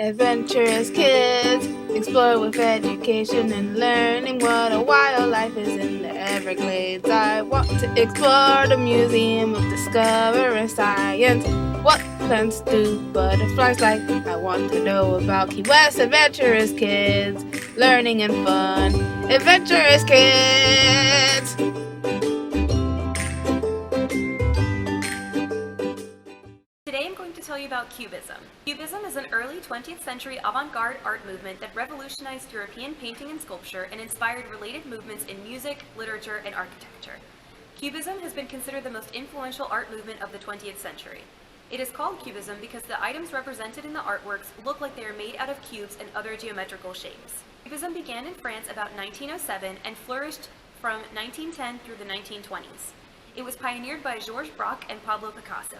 Adventurous kids explore with education and learning what a wild life is in the Everglades. I want to explore the museum of discovering science. What plants do butterflies like? I want to know about Key West. Adventurous kids, learning and fun. Adventurous kids! Today I'm going to tell you about Cubism. Cubism is an early 20th century avant-garde art movement that revolutionized European painting and sculpture and inspired related movements in music, literature, and architecture. Cubism has been considered the most influential art movement of the 20th century. It is called Cubism because the items represented in the artworks look like they are made out of cubes and other geometrical shapes. Cubism began in France about 1907 and flourished from 1910 through the 1920s. It was pioneered by Georges Braque and Pablo Picasso.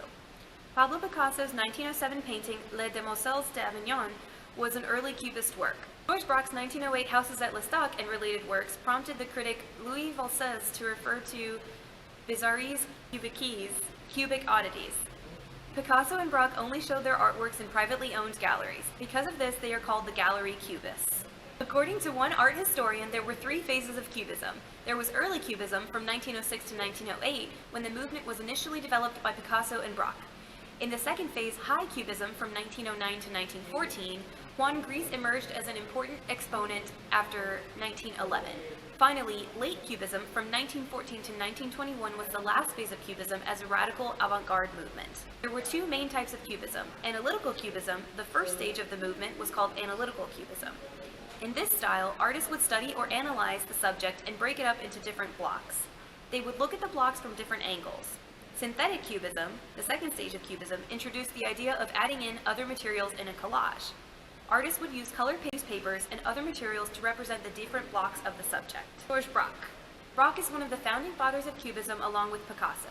Pablo Picasso's 1907 painting Les Demoiselles d'Avignon was an early Cubist work. Georges Braque's 1908 Houses at L'Estaque and related works prompted the critic Louis Valses to refer to bizarreries cubiques, cubic oddities. Picasso and Braque only showed their artworks in privately owned galleries. Because of this, they are called the Gallery Cubists. According to one art historian, there were three phases of Cubism. There was early Cubism from 1906 to 1908, when the movement was initially developed by Picasso and Braque. In the second phase, High Cubism from 1909 to 1914, Juan Gris emerged as an important exponent after 1911. Finally, Late Cubism from 1914 to 1921 was the last phase of Cubism as a radical avant-garde movement. There were two main types of Cubism. Analytical Cubism, the first stage of the movement, was called Analytical Cubism. In this style, artists would study or analyze the subject and break it up into different blocks. They would look at the blocks from different angles. Synthetic Cubism, the second stage of Cubism, introduced the idea of adding in other materials in a collage. Artists would use colored papers and other materials to represent the different blocks of the subject. Georges Braque. Braque is one of the founding fathers of Cubism along with Picasso.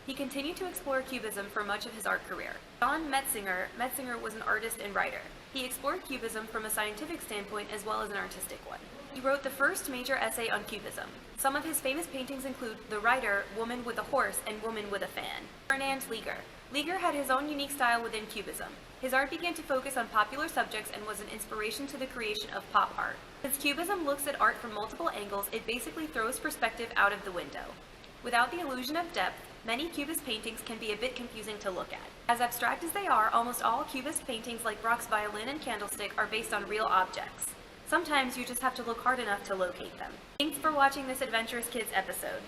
He continued to explore Cubism for much of his art career. John Metzinger was an artist and writer. He explored Cubism from a scientific standpoint as well as an artistic one. He wrote the first major essay on Cubism. Some of his famous paintings include The Rider, Woman with a Horse, and Woman with a Fan. Fernand Léger. Léger had his own unique style within Cubism. His art began to focus on popular subjects and was an inspiration to the creation of pop art. Since Cubism looks at art from multiple angles, it basically throws perspective out of the window. Without the illusion of depth, many Cubist paintings can be a bit confusing to look at. As abstract as they are, almost all Cubist paintings like Braque's violin and candlestick are based on real objects. Sometimes you just have to look hard enough to locate them. Thanks for watching this Adventurous Kids episode.